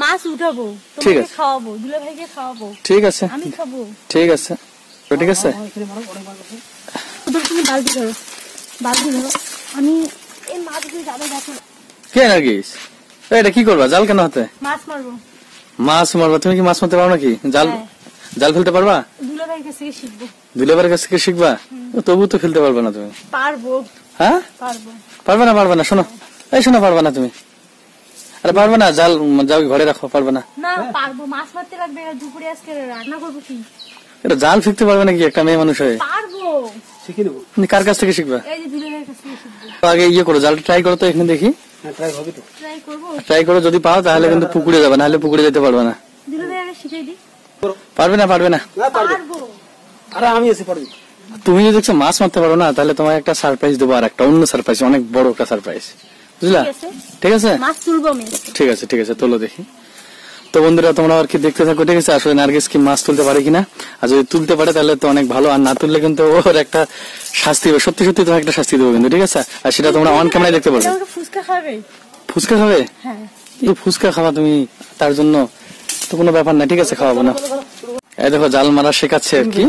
মাছ উঠাবো, তোমাকে খাওয়াবো, দুলা ভাইকে খাওয়াবো। ঠিক আছে, আমি খাবো। ঠিক আছে, ঠিক আছে। তুমি বালতি ধরো, বালতি ধরো। আমি এই মাছগুলো যাবে দেখো। কে নার্গিস, এটা কি করবা? জাল কেন হাতে? মাছ মারবো। মাছ মারবা? তুমি কি মাছ মারতে পারো নাকি? জাল জাল ফেলতে পারবা? দুলা ভাইয়ের কাছ থেকে শিখবো। দুলা ভাইয়ের কাছ থেকে শিখবা? তবু তো ফেলতে পারবে না তুমি। পারবো। হ্যাঁ পারবো। পারবে না? পারবে না? শোনো, এই শোনো, পারবে না তুমি? আরে পারবে না, জাল যাও ঘরে রাখো। পারবে না? না পারবো, মাছ মারতে লাগবে। দুপুরে আজকে রান্না করবো কি? এটা জাল ফিরতে পারবে নাকি একটা মেয়ে মানুষ হয়ে? পারবো, শিখে নেবো। তুমি কার কাছ থেকে শিখবা? এই যে দুলা ভাইয়ের কাছ থেকে শিখবো। আগে ইয়ে করো, জালটা ট্রাই করো তো, এখানে দেখি। ট্রাই হবে তো? ট্রাই করবো। ট্রাই করো, যদি পাও তাহলে কিন্তু পুকুরে যাবে, নাহলে পুকুরে যেতে পারবে না। দুলা ভাইয়ের শিখিয়ে দিই। পারবে না? পারবে না? পারবো। আরে আমি এসে পারবি। তুমি যদি দেখছো মাছ মারতে পারো না, তাহলে তোমার একটা সারপ্রাইজ দেবো, আর একটা অন্য সারপ্রাইজ, অনেক বড় একটা সারপ্রাইজ, বুঝলা? ঠিক আছে, মাছ তুলবো আমি। ঠিক আছে, ঠিক আছে, তোলো দেখি। তো বন্ধুরা, তোমরা আর কি দেখতে থাকো, ঠিক আছে? আসলে নার্গিস কি মাছ তুলতে পারে কিনা, আর যদি তুলতে পারে তাহলে তো অনেক ভালো, আর না তুললে কিন্তু ওর একটা শাস্তি হবে। সত্যি সত্যি তোমার একটা শাস্তি দেবো কিন্তু, ঠিক আছে? আর সেটা তোমরা অন ক্যামেরায় দেখতে পারবে। ফুচকা খাবে? ফুচকা খাবে? হ্যাঁ। এই ফুচকা খাওয়া তুমি, তার জন্য তো কোনো ব্যাপার না, ঠিক আছে, খাওয়াবো না। এই দেখো, জাল মারা শেখাচ্ছে আর কি।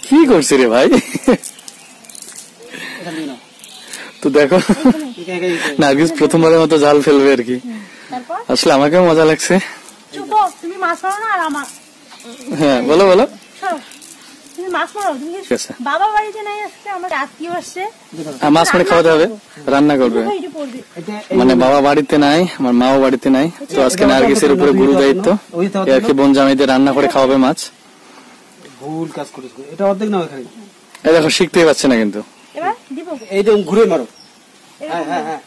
কি করছি রে ভাই? তো দেখো, নার্গিস প্রথমবারের মতো জাল ফেলবে আর কি। আসলে আমাকেও মজা লাগছে। তুমি মাছ মারো না, আর আমার। হ্যাঁ, বলো বলো। তুমি মাছ মারো। তুমি বাবা বাড়িতে নাই, আসছে আমার আত্মীয় আসছে, মাছ মারে খাওয়াতে হবে, রান্না করবে। মানে বাবা বাড়িতে নাই, আমার মাও বাড়িতে নাই, তো আজকে নার্গিসের উপরে গুরু দায়িত্ব, আর কি বোন জামাইদের রান্না করে খাওয়াবে মাছ। ভুল কাজ করেছো, এটা অর্ধেক না এখানে। এই দেখো, শিখতেই পারছে না কিন্তু। এবার দিব, এই তো ঘুরে মারো। হ্যাঁ হ্যাঁ হ্যাঁ,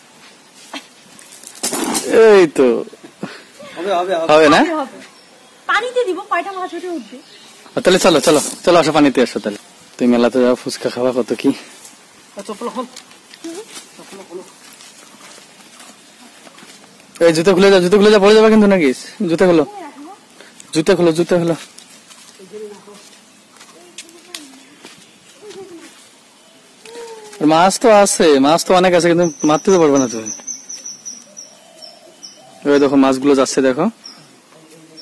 এই তো হবে না? পানিতে দিব, কয়টা মাছ উঠে উঠবে। তাহলে চলো চলো চলো, আসো, পানিতে আসো। তাহলে তুমি মেলাতে যাও, ফুচকা খাওয়া, কত কি। এই জুতো খুলে যাও, জুতো খুলে যা, পড়ে যাবে কিন্তু নাকি। জুতো খুলো, জুতো খুলো, জুতো খুলো। মাছ তো আছে, মাছ তো অনেক আছে, কিন্তু মারতে তো পারবে না তুমি। এই দেখো মাছগুলো যাচ্ছে, দেখো,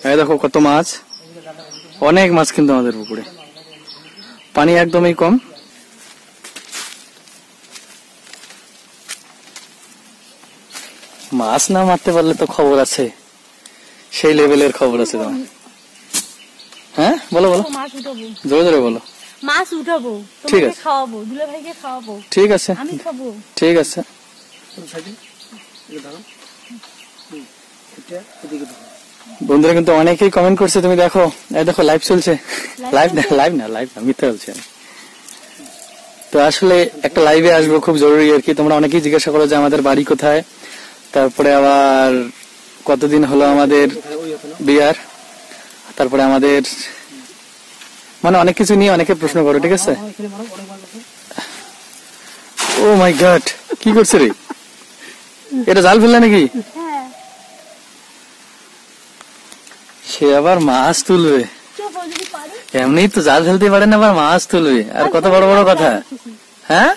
এই দেখো কত মাছ, অনেক মাছ কিন্তু আমাদের পুকুরে। পানি একদমই কম। মাছ না মারতে পারলে তো খবর আছে, সেই লেভেলের খবর আছে তোমার। হ্যাঁ বলো বলো, জোরে জোরে বলো। মাছ উঠাবো, ঠিক আছে, খাওয়াবো, দুলা ভাইকে খাওয়াবো। ঠিক আছে, আমি খাবো। ঠিক আছে। বন্ধুরা কিন্তু অনেকেই কমেন্ট করছে, তুমি দেখো, এই দেখো লাইভ চলছে। লাইভ না, লাইভ না, লাইভ না, মিথ্যা বলছি আমি। তো আসলে একটা লাইভে আসবো খুব জরুরি আর কি। তোমরা অনেকেই জিজ্ঞাসা করো যে আমাদের বাড়ি কোথায়, তারপরে আবার কতদিন হলো আমাদের বিয়ার, তারপরে আমাদের মানে অনেক কিছু নিয়ে অনেকে প্রশ্ন করো, ঠিক আছে? ও মাই গড, কি করছে রে? এটা জাল ফেললে নাকি? সে আবার মাছ তুলবে? এমনি তো জাল ফেলতে পারে না, আবার মাছ তুলবে, আর কত বড় বড় কথা। হ্যাঁ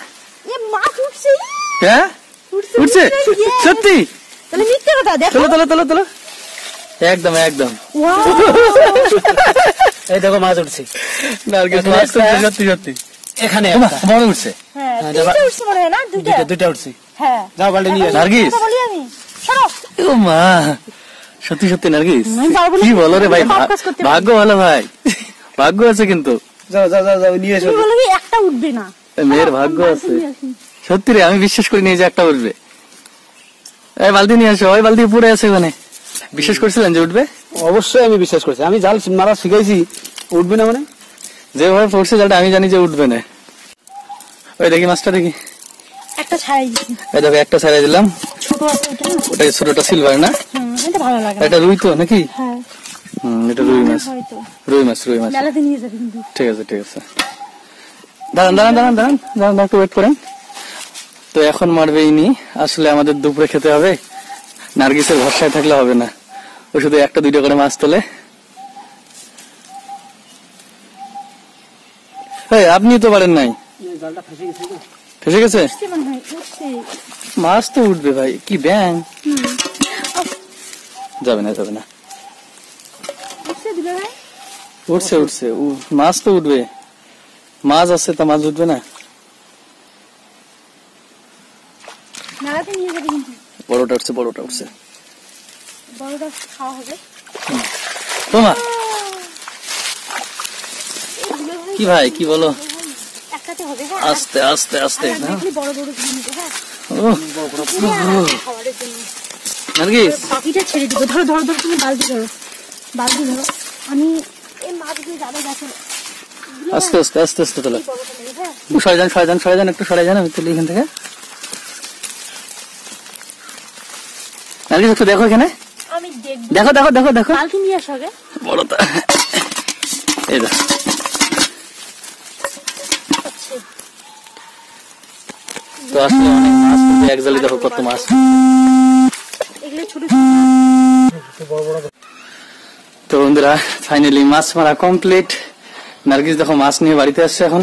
হ্যাঁ, উঠছে সত্যি? তোলো তোলো তোলো তোলো, একদম একদম। এই দেখো মাছ উঠছে, সত্যি সত্যি। এখানে বড় উঠছে, দুইটা উঠছে। যাও বালতি নিয়ে নার্গিস। ও মা, সত্যি সত্যি নার্গিস, কি বলো রে ভাই, ভাগ্য ভালো ভাই, ভাগ্য আছে কিন্তু। যাও যাও যাও যাও, নিয়ে এসো। একটা উঠবে না, মেয়ের ভাগ্য আছে সত্যি রে, আমি বিশ্বাস করি নিয়ে যে একটা উঠবে। এই বালতি নিয়ে আসো, ওই বালতি পুরে আছে ওখানে। বিশ্বাস করছিলেন যে উঠবে? অবশ্যই আমি বিশ্বাস করছি, আমি জাল মারা শিখাইছি, উঠবে না মানে? যেভাবে পড়ছে জালটা, আমি জানি যে উঠবে না। ওই দেখি মাছটা, দেখি একটা ছাড়াই দিছি। এই দেখো একটা ছাড়াই দিলাম, ওটা ছোটটা সিলভার না? এটা ভালো লাগে। এটা রুই তো নাকি? হ্যাঁ, এটা রুই মাছ, রুই মাছ, রুই মাছ। মেলাতে নিয়ে যাবে কিন্তু। ঠিক আছে ঠিক আছে, দাঁড়ান দাঁড়ান দাঁড়ান দাঁড়ান দাঁড়ান, একটু ওয়েট করেন। তো এখন মারবে ইনি, আসলে আমাদের দুপুরে খেতে হবে, নার্গিসের ভরসায় থাকলে হবে না, ও শুধু একটা দুইটা করে মাছ তোলে। এই আপনি তো পারেন নাই, জালটা ফেসে গেছে না। ফেসে গেছে। উঠছে মনে হয়, উঠছে। মাছ তো উঠবে ভাই, কি ব্যাং। যাবে না যাবে না, উঠছে দুলা ভাই। উঠছে উঠছে, মাছ তো উঠবে, মাছ আছে তা মাছ উঠবে না। নাড়াতে নিয়ে যাবে কিন্তু, বড়টা উঠছে, বড়টা উঠছে। বড়টা খাওয়া হবে। তোমা এই দুলা ভাই, কি ভাই, কি বলো? একসাথে হবে, হ্যাঁ? আস্তে আস্তে আস্তে আর না। দেখলি বড় বড় দিয়ে নিতে, হ্যাঁ? ও পুরো আর খাবারের জন্য। নার্গিস, পাখিটা ছেড়ে দিব। ধরো ধরো ধরো, তুমি বালতি ধরো, বালতি ধরো। আমি এই মাছগুলো যাবে দেখো। আস্তে আস্তে আস্তে আস্তে তোলো। বড়টা নেই, হ্যাঁ? সরে যান সরে যান সরে যান, একটু সরে যান, আমি তুলি এখান থেকে। নার্গিস একটু দেখো এখানে, আমি দেখবো। দেখো দেখো দেখো দেখো, বালতি নিয়ে আসো আগে। বড়টা এই দেখো। আচ্ছা, তো আসলে অনেক মাছ, কিন্তু এক জালি দেখো কত মাছ। এগুলো ছোট তো বন্ধুরা ফাইনালি মাছ মারা কমপ্লিট। নার্গিস দেখো মাছ নিয়ে বাড়িতে আসছে এখন।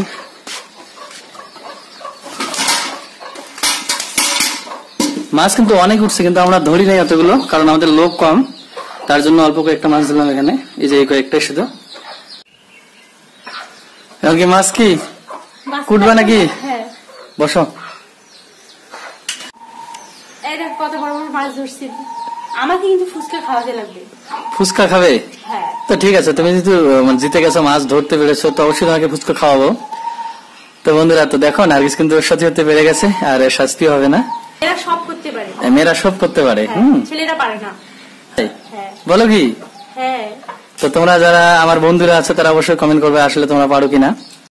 মাছ কিন্তু অনেক উঠছে, কিন্তু আমরা ধরি নাই এতগুলো, কারণ আমাদের লোক কম, তার জন্য অল্প কয়েকটা মাছ দিলাম এখানে। এই যে এই কয়েকটাই শুধু। এখন কি মাছ কি কুটবা নাকি? হ্যাঁ, বসো। এই দেখ কত বড় বড় মাছ ধরছি। আমাকে কিন্তু ফুচকা খাওয়াতে লাগবে। ফুচকা খাবে? হ্যাঁ, তো ঠিক আছে, তুমি যেহেতু জিতে গেছো, মাছ ধরতে পেরেছো, তো অবশ্যই তোমাকে ফুচকা খাওয়াবো। তো বন্ধুরা তো দেখো, নার্গিস কিন্তু ওর সাথে হতে পেরে গেছে, আর এর শাস্তি হবে না। এরা সব করতে পারে, মেয়েরা সব করতে পারে। হ্যাঁ, ছেলেরা পারে না। তাই? হ্যাঁ বলো কি? হ্যাঁ, তো তোমরা যারা আমার বন্ধুরা আছে, তারা অবশ্যই কমেন্ট করবে আসলে তোমরা পারো কিনা।